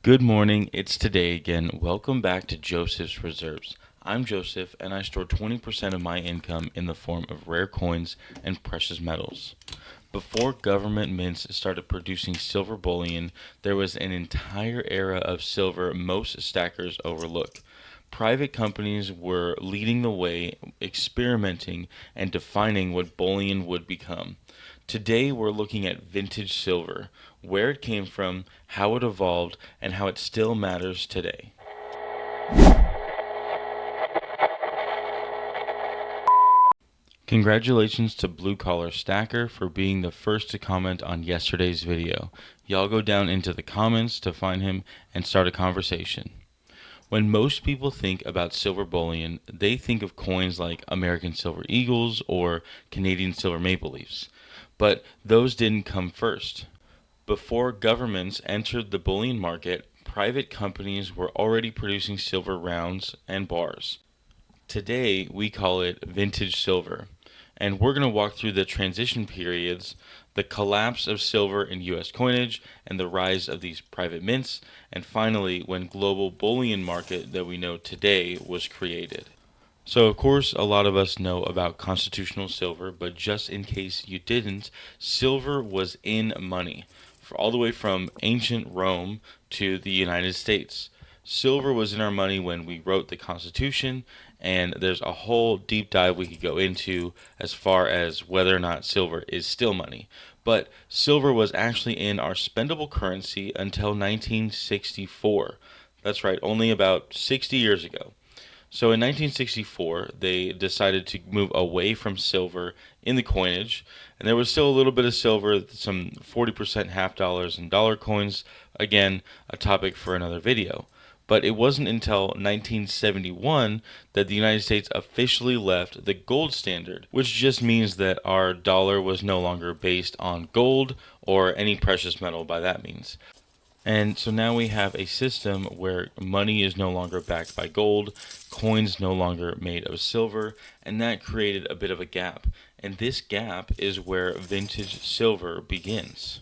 Good morning, it's today again. Welcome back to Joseph's Reserves. I'm Joseph and I store 20% of my income in the form of rare coins and precious metals. Before government mints started producing silver bullion, there was an entire era of silver most stackers overlook. Private companies were leading the way, experimenting, and defining what bullion would become. Today, we're looking at vintage silver, where it came from, how it evolved, and how it still matters today. Congratulations to Blue Collar Stacker for being the first to comment on yesterday's video. Y'all go down into the comments to find him and start a conversation. When most people think about silver bullion, they think of coins like American Silver Eagles or Canadian Silver Maple Leafs. But those didn't come first. Before governments entered the bullion market, private companies were already producing silver rounds and bars. Today, we call it vintage silver. And we're going to walk through the transition periods, the collapse of silver in US coinage, and the rise of these private mints, and finally, when global bullion market that we know today was created. So, of course, a lot of us know about constitutional silver, but just in case you didn't, silver was in money, for all the way from ancient Rome to the United States. Silver was in our money when we wrote the Constitution, and there's a whole deep dive we could go into as far as whether or not silver is still money. But silver was actually in our spendable currency until 1964. That's right, only about 60 years ago. So in 1964, they decided to move away from silver in the coinage, and there was still a little bit of silver, some 40% half dollars and dollar coins, again, a topic for another video. But it wasn't until 1971 that the United States officially left the gold standard, which just means that our dollar was no longer based on gold or any precious metal by that means. And so now we have a system where money is no longer backed by gold, coins no longer made of silver, and that created a bit of a gap. And this gap is where vintage silver begins.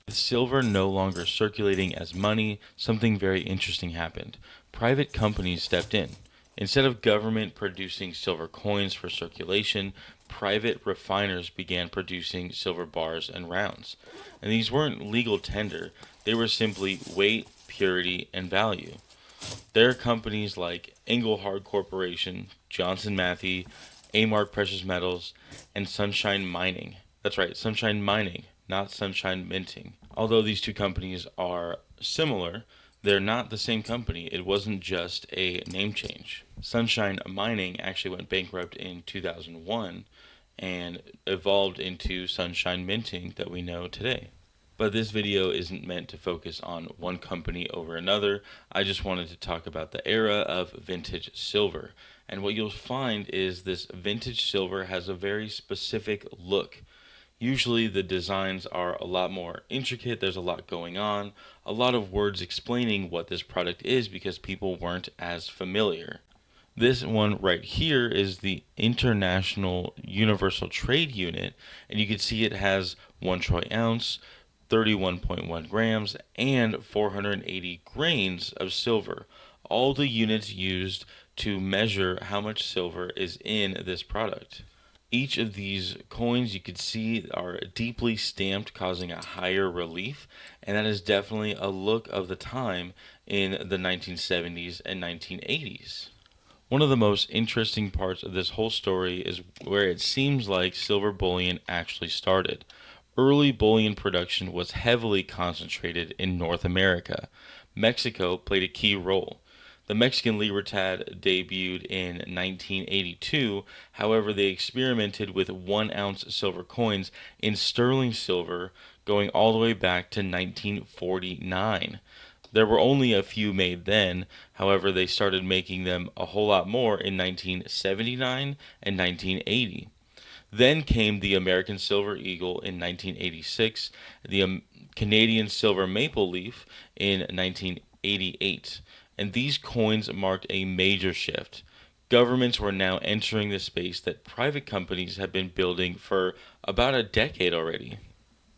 With silver no longer circulating as money, something very interesting happened. Private companies stepped in. Instead of government producing silver coins for circulation, private refiners began producing silver bars and rounds. And these weren't legal tender, they were simply weight, purity, and value. There are companies like Engelhard Corporation, Johnson Matthey, Amark Precious Metals, and Sunshine Mining. That's right, Sunshine Mining, not Sunshine Minting. Although these two companies are similar, they're not the same company. It wasn't just a name change. Sunshine Mining actually went bankrupt in 2001 and evolved into Sunshine Minting that we know today. But this video isn't meant to focus on one company over another. I just wanted to talk about the era of vintage silver. And what you'll find is this vintage silver has a very specific look. Usually the designs are a lot more intricate, there's a lot going on, a lot of words explaining what this product is because people weren't as familiar. This one right here is the International Universal Trade Unit, and you can see it has 1 troy ounce, 31.1 grams, and 480 grains of silver. All the units used to measure how much silver is in this product. Each of these coins you could see are deeply stamped, causing a higher relief, and that is definitely a look of the time in the 1970s and 1980s. One of the most interesting parts of this whole story is where it seems like silver bullion actually started. Early bullion production was heavily concentrated in North America. Mexico played a key role. The Mexican Libertad debuted in 1982, however, they experimented with 1 ounce silver coins in sterling silver going all the way back to 1949. There were only a few made then, however, they started making them a whole lot more in 1979 and 1980. Then came the American Silver Eagle in 1986, the Canadian Silver Maple Leaf in 1988, and these coins marked a major shift. Governments were now entering the space that private companies had been building for about a decade already.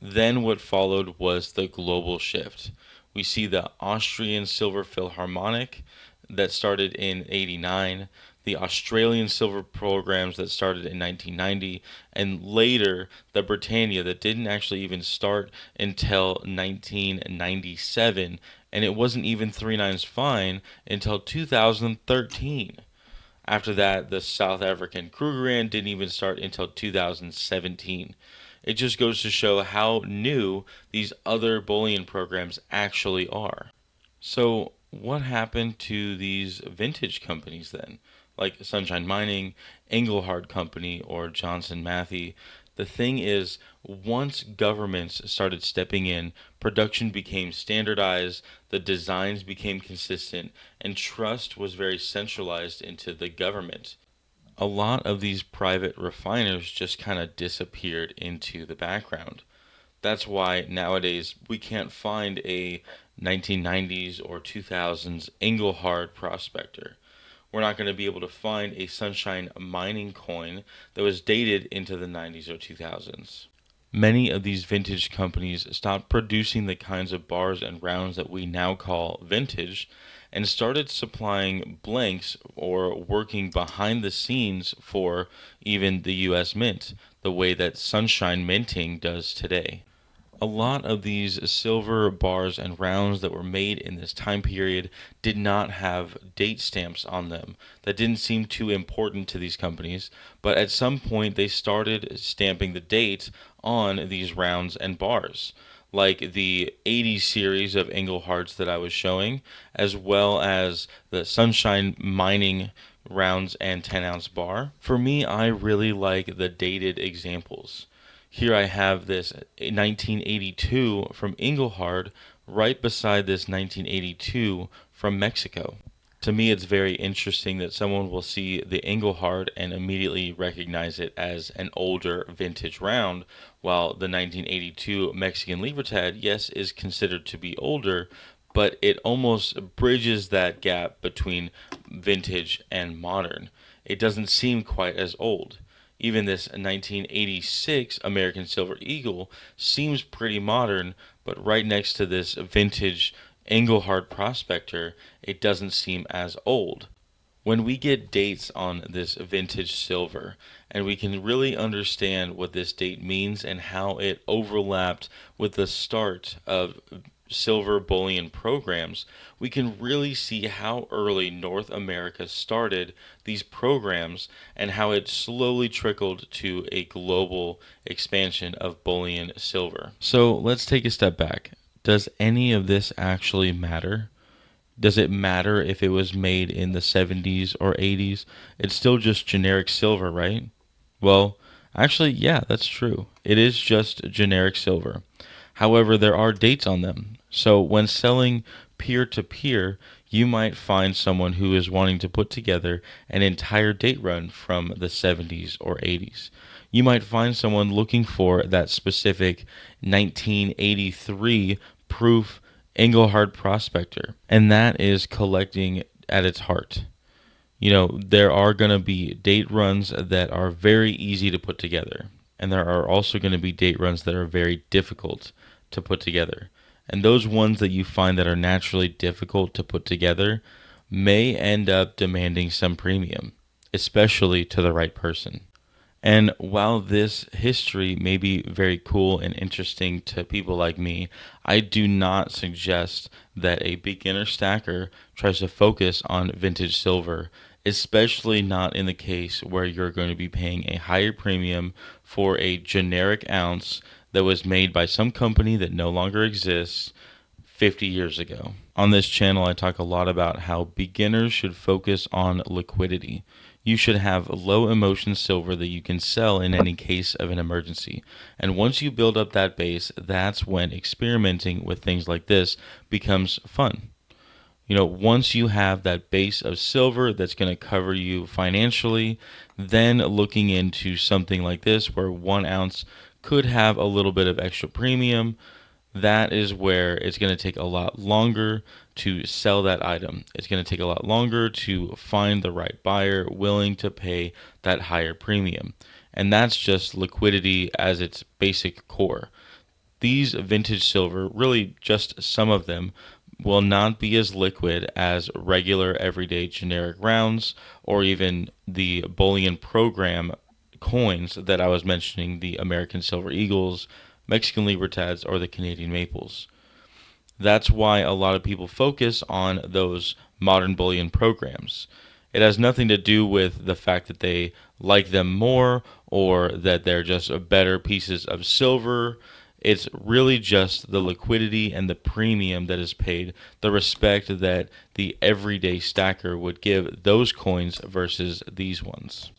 Then what followed was the global shift. We see the Austrian Silver Philharmonic that started in '89, the Australian Silver programs that started in 1990, and later the Britannia that didn't actually even start until 1997, and it wasn't even 3 nines fine until 2013. After that, the South African Krugerrand didn't even start until 2017. It just goes to show how new these other bullion programs actually are. So, what happened to these vintage companies then? Like Sunshine Mining, Engelhard Company, or Johnson Matthey. The thing is, once governments started stepping in, production became standardized, the designs became consistent, and trust was very centralized into the government. A lot of these private refiners just kind of disappeared into the background. That's why nowadays we can't find a 1990s or 2000s Engelhard prospector. We're not going to be able to find a Sunshine Mining coin that was dated into the 90s or 2000s. Many of these vintage companies stopped producing the kinds of bars and rounds that we now call vintage and started supplying blanks or working behind the scenes for even the US Mint, the way that Sunshine Minting does today. A lot of these silver bars and rounds that were made in this time period did not have date stamps on them. That didn't seem too important to these companies, but at some point they started stamping the date on these rounds and bars, like the 80 series of Engelhards that I was showing, as well as the Sunshine Mining rounds and 10-ounce bar. For me, I really like the dated examples. Here I have this 1982 from Engelhard right beside this 1982 from Mexico. To me, it's very interesting that someone will see the Engelhard and immediately recognize it as an older vintage round, while the 1982 Mexican Libertad, yes, is considered to be older, but it almost bridges that gap between vintage and modern. It doesn't seem quite as old. Even this 1986 American Silver Eagle seems pretty modern, but right next to this vintage Engelhard Prospector, it doesn't seem as old. When we get dates on this vintage silver, and we can really understand what this date means and how it overlapped with the start of silver bullion programs, we can really see how early North America started these programs and how it slowly trickled to a global expansion of bullion silver. So let's take a step back. Does any of this actually matter? Does it matter if it was made in the 70s or 80s? It's still just generic silver, right? Well, actually, yeah, that's true. It is just generic silver. However, there are dates on them. So when selling peer to peer, you might find someone who is wanting to put together an entire date run from the 70s or 80s. You might find someone looking for that specific 1983 proof Engelhard prospector, and that is collecting at its heart. There are going to be date runs that are very easy to put together, and there are also going to be date runs that are very difficult to put together. And those ones that you find that are naturally difficult to put together may end up demanding some premium, especially to the right person. And while this history may be very cool and interesting to people like me, I do not suggest that a beginner stacker tries to focus on vintage silver, especially not in the case where you're going to be paying a higher premium for a generic ounce that was made by some company that no longer exists 50 years ago. On this channel, I talk a lot about how beginners should focus on liquidity. You should have low emotion silver that you can sell in any case of an emergency. And once you build up that base, that's when experimenting with things like this becomes fun. Once you have that base of silver that's going to cover you financially, then looking into something like this where 1 ounce could have a little bit of extra premium, that is where it's going to take a lot longer to sell that item. It's going to take a lot longer to find the right buyer willing to pay that higher premium. And that's just liquidity as its basic core. These vintage silver, really just some of them, will not be as liquid as regular everyday generic rounds or even the bullion program coins that I was mentioning, the American Silver Eagles, Mexican Libertads, or the Canadian Maples. That's why a lot of people focus on those modern bullion programs. It has nothing to do with the fact that they like them more or that they're just better pieces of silver. It's really just the liquidity and the premium that is paid, the respect that the everyday stacker would give those coins versus these ones.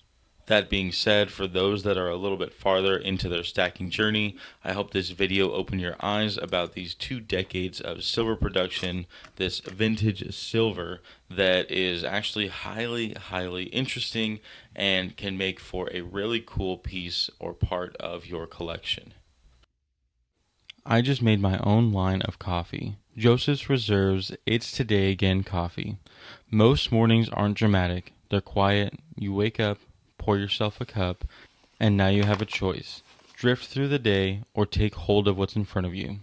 That being said, for those that are a little bit farther into their stacking journey, I hope this video opened your eyes about these 2 decades of silver production, this vintage silver that is actually highly, highly interesting and can make for a really cool piece or part of your collection. I just made my own line of coffee. Joseph's Reserves It's Today Again coffee. Most mornings aren't dramatic. They're quiet. You wake up, pour yourself a cup, and now you have a choice. Drift through the day or take hold of what's in front of you.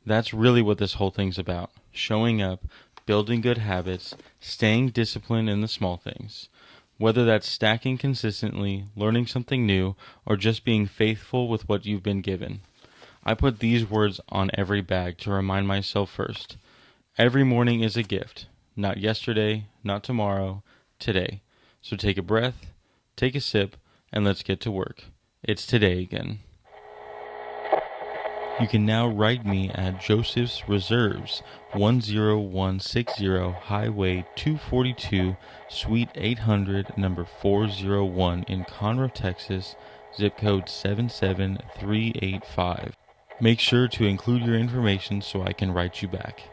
That's really what this whole thing's about. Showing up, building good habits, staying disciplined in the small things. Whether that's stacking consistently, learning something new, or just being faithful with what you've been given. I put these words on every bag to remind myself first. Every morning is a gift. Not yesterday, not tomorrow, today. So take a breath, take a sip, and let's get to work. It's today again. You can now write me at Joseph's Reserves, 10160 Highway 242, Suite 800, number 401 in Conroe, Texas, zip code 77385. Make sure to include your information so I can write you back.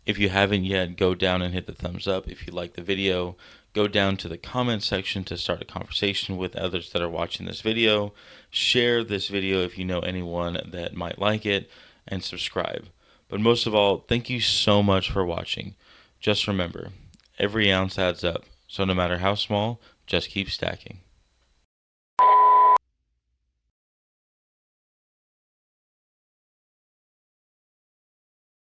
If you haven't yet, go down and hit the thumbs up if you like the video. Go down to the comment section to start a conversation with others that are watching this video. Share this video if you know anyone that might like it, and subscribe. But most of all, thank you so much for watching. Just remember, every ounce adds up, so no matter how small, just keep stacking.